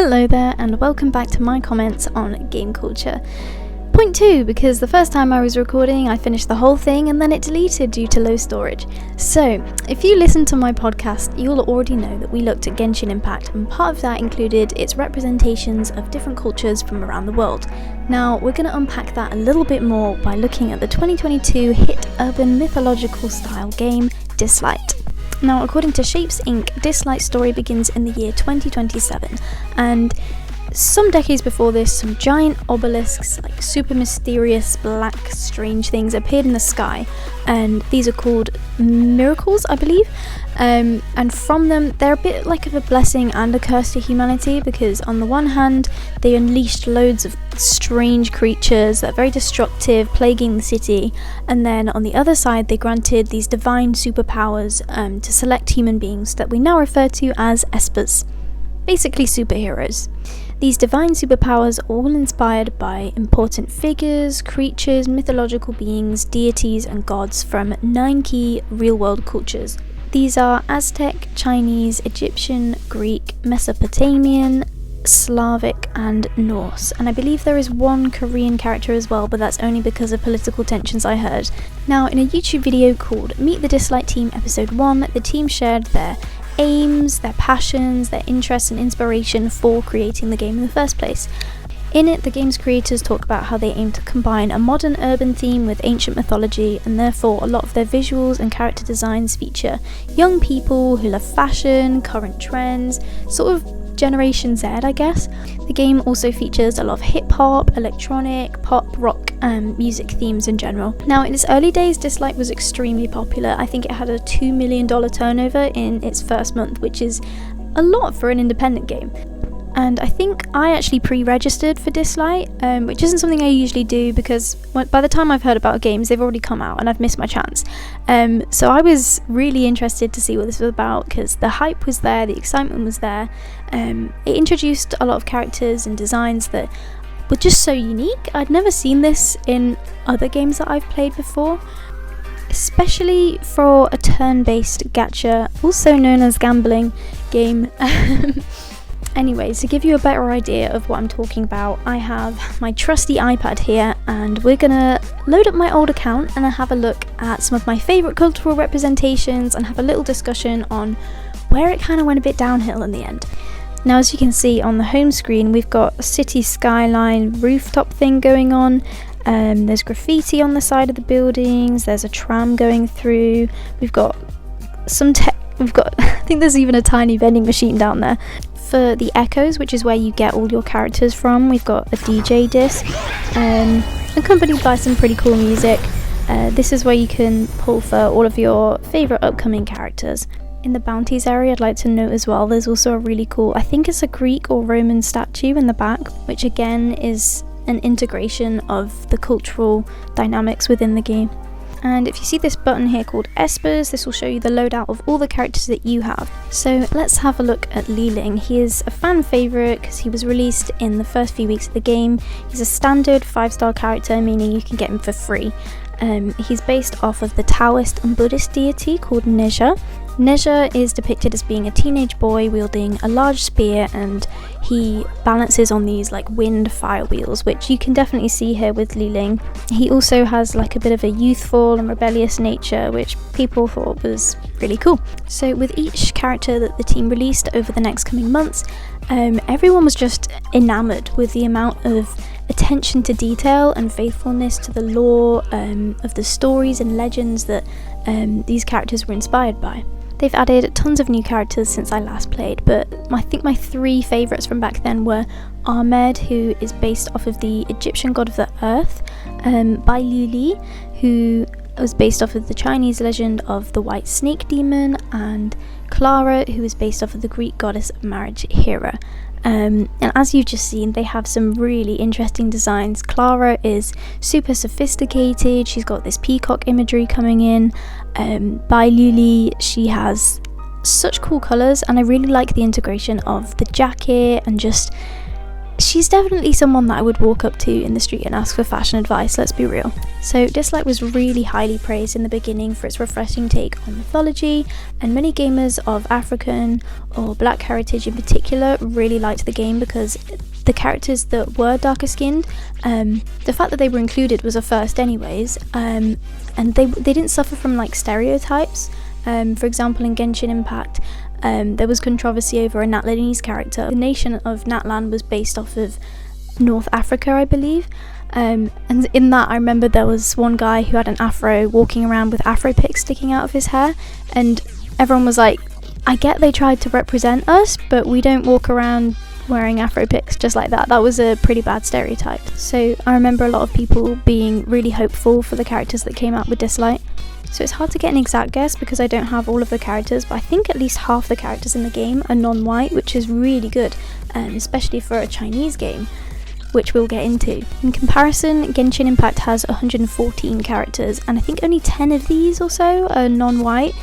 Hello there, and welcome back to my comments on game culture. Point 2, because the first time I was recording I finished the whole thing and then it deleted due to low storage. So, if you listen to my podcast, you'll already know that we looked at Genshin Impact, and part of that included its representations of different cultures from around the world. Now, we're going to unpack that a little bit more by looking at the 2022 hit urban mythological style game, Dislyte. Now, according to Shapes Inc., Dislyte's story begins in the year 2027, and some decades before this, some giant obelisks, like super mysterious, black, strange things appeared in the sky, and these are called miracles, I believe, and from them, they're a bit like of a blessing and a curse to humanity, because on the one hand, they unleashed loads of strange creatures that are very destructive, plaguing the city, and then on the other side, they granted these divine superpowers to select human beings that we now refer to as espers, basically superheroes. These divine superpowers are all inspired by important figures, creatures, mythological beings, deities, and gods from 9 key real-world cultures. These are Aztec, Chinese, Egyptian, Greek, Mesopotamian, Slavic, and Norse. And I believe there is one Korean character as well, but that's only because of political tensions I heard. Now, in a YouTube video called Meet the Dislyte Team Episode 1, the team shared their aims, their passions, their interests and inspiration for creating the game in the first place. In it, the game's creators talk about how they aim to combine a modern urban theme with ancient mythology, and therefore a lot of their visuals and character designs feature young people who love fashion, current trends, sort of Generation Z, I guess. The game also features a lot of hip-hop, electronic, pop, rock, and music themes in general. Now, in its early days, Dislyte was extremely popular. I think it had a $2 million turnover in its first month, which is a lot for an independent game. And I think I actually pre-registered for Dislyte, which isn't something I usually do because by the time I've heard about games, they've already come out and I've missed my chance. So I was really interested to see what this was about because the hype was there, the excitement was there. It introduced a lot of characters and designs that were just so unique. I'd never seen this in other games that I've played before, especially for a turn-based gacha, also known as gambling game. Anyways, to give you a better idea of what I'm talking about, I have my trusty iPad here, and we're gonna load up my old account and have a look at some of my favourite cultural representations and have a little discussion on where it kind of went a bit downhill in the end. Now, as you can see on the home screen, we've got a city skyline rooftop thing going on. There's graffiti on the side of the buildings, there's a tram going through, we've got some I think there's even a tiny vending machine down there. For the echoes, which is where you get all your characters from, we've got a DJ disc accompanied by some pretty cool music. This is where you can pull for all of your favourite upcoming characters. In the bounties area, I'd like to note as well, there's also a really cool, I think it's a Greek or Roman statue in the back, which again is an integration of the cultural dynamics within the game. And if you see this button here called Espers, this will show you the loadout of all the characters that you have. So let's have a look at Li Ling. He is a fan favourite because he was released in the first few weeks of the game. He's a standard 5-star character, meaning you can get him for free. He's based off of the Taoist and Buddhist deity called Neja. Neja is depicted as being a teenage boy wielding a large spear, and he balances on these like wind fire wheels, which you can definitely see here with Li Ling. He also has like a bit of a youthful and rebellious nature, which people thought was really cool. So with each character that the team released over the next coming months, everyone was just enamored with the amount of attention to detail and faithfulness to the lore of the stories and legends that these characters were inspired by. They've added tons of new characters since I last played, but I think my 3 favourites from back then were Ahmed, who is based off of the Egyptian god of the earth, Bai Li, who was based off of the Chinese legend of the white snake demon, and Clara, who is based off of the Greek goddess of marriage, Hera. And as you've just seen, they have some really interesting designs. Clara is super sophisticated, she's got this peacock imagery coming in. Bai Li, she has such cool colours, and I really like the integration of the jacket, and just she's definitely someone that I would walk up to in the street and ask for fashion advice, let's be real. So Dislyte was really highly praised in the beginning for its refreshing take on mythology, and many gamers of African or Black heritage in particular really liked the game because the characters that were darker skinned, the fact that they were included was a first anyways, and they didn't suffer from like stereotypes. For example, in Genshin Impact, there was controversy over a Natlanese character. The nation of Natlan was based off of North Africa, I believe, and in that I remember there was one guy who had an afro walking around with afro picks sticking out of his hair, and everyone was like, I get they tried to represent us, but we don't walk around wearing afro picks just like that. That was a pretty bad stereotype. So I remember a lot of people being really hopeful for the characters that came out with Dislyte. So it's hard to get an exact guess because I don't have all of the characters, but I think at least half the characters in the game are non-white, which is really good, especially for a Chinese game, which we'll get into. In comparison, Genshin Impact has 114 characters, and I think only 10 of these or so are non-white,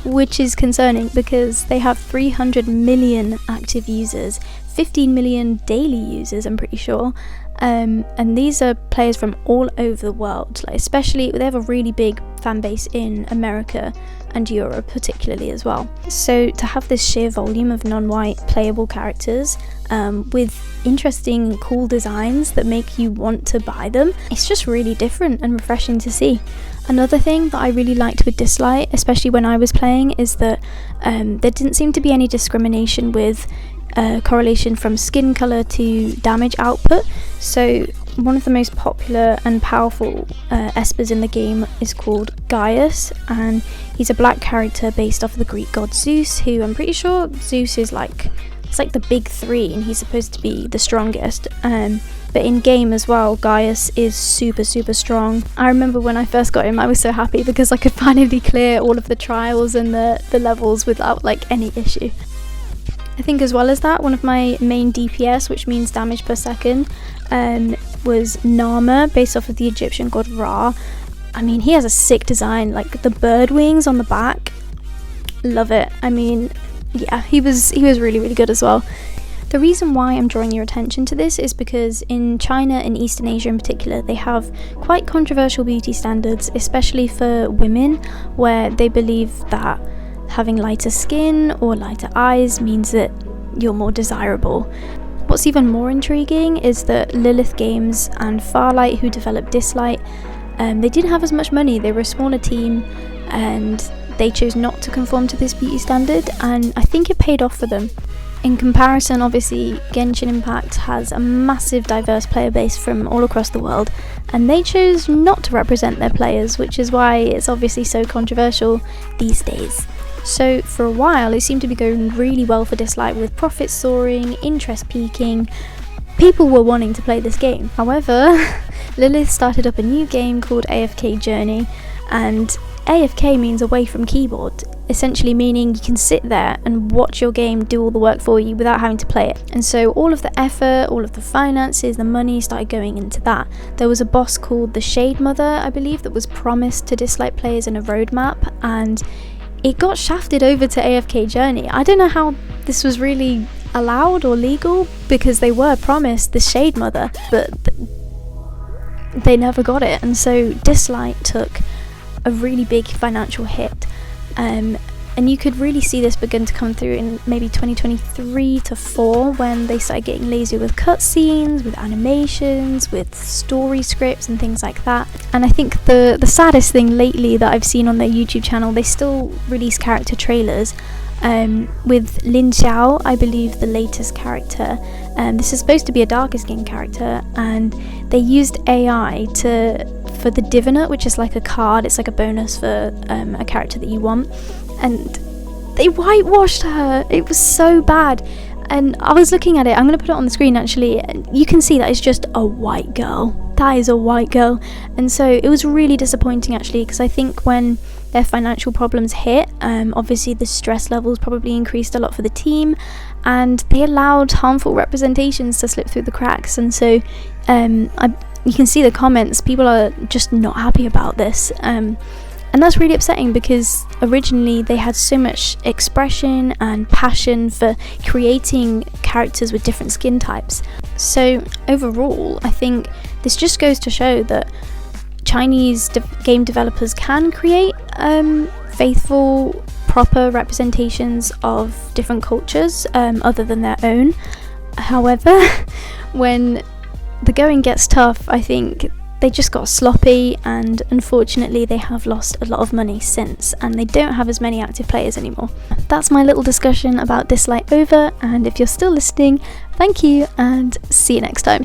which is concerning because they have 300 million active users, 15 million daily users, I'm pretty sure, and these are players from all over the world. Like, especially they have a really big fan base in America and Europe particularly as well. So to have this sheer volume of non-white playable characters with interesting cool designs that make you want to buy them, it's just really different and refreshing to see. Another thing that I really liked with Dislyte, especially when I was playing, is that there didn't seem to be any discrimination with correlation from skin colour to damage output. So one of the most popular and powerful espers in the game is called Gaius, and he's a black character based off of the Greek god Zeus, who I'm pretty sure Zeus is like, it's like the big three and he's supposed to be the strongest. But in game as well, Gaius is super strong. I remember when I first got him, I was so happy because I could finally clear all of the trials and the levels without like any issue. I think as well as that, one of my main DPS, which means damage per second, was Nama, based off of the Egyptian god Ra. I mean, he has a sick design, like the bird wings on the back. Love it. I mean, yeah, he was really good as well. The reason why I'm drawing your attention to this is because in China and Eastern Asia in particular, they have quite controversial beauty standards, especially for women, where they believe that having lighter skin or lighter eyes means that you're more desirable. What's even more intriguing is that Lilith Games and Farlight, who developed Dislyte, they didn't have as much money. They were a smaller team and they chose not to conform to this beauty standard, and I think it paid off for them. In comparison, obviously, Genshin Impact has a massive diverse player base from all across the world, and they chose not to represent their players, which is why it's obviously so controversial these days. So for a while, it seemed to be going really well for Dislyte, with profits soaring, interest peaking. People were wanting to play this game. However, Lilith started up a new game called AFK Journey, and AFK means away from keyboard, essentially meaning you can sit there and watch your game do all the work for you without having to play it. And so all of the effort, all of the finances, the money started going into that. There was a boss called the Shade Mother, I believe, that was promised to Dislyte players in a roadmap, and it got shafted over to AFK Journey. I don't know how this was really allowed or legal, because they were promised the Shade Mother, but they never got it. And so Dislyte took a really big financial hit, and you could really see this begin to come through in maybe 2023 to 4, when they started getting lazy with cutscenes, with animations, with story scripts and things like that. And I think the saddest thing lately that I've seen on their YouTube channel, they still release character trailers, with Lin Xiao, I believe, the latest character. This is supposed to be a darker skin character, and they used AI for the Diviner, which is like a card. It's like a bonus for a character that you want, and they whitewashed her. It was so bad. And I was looking at it, I'm going to put it on the screen actually, and you can see that it's just a white girl. That is a white girl. And so it was really disappointing actually, because I think when their financial problems hit, obviously the stress levels probably increased a lot for the team, and they allowed harmful representations to slip through the cracks. And so you can see the comments, people are just not happy about this. And And that's really upsetting because originally they had so much expression and passion for creating characters with different skin types. So overall, I think this just goes to show that Chinese game developers can create faithful, proper representations of different cultures other than their own. However, when the going gets tough, I think they just got sloppy, and unfortunately they have lost a lot of money since, and they don't have as many active players anymore. That's my little discussion about Dislyte over, and if you're still listening, thank you and see you next time.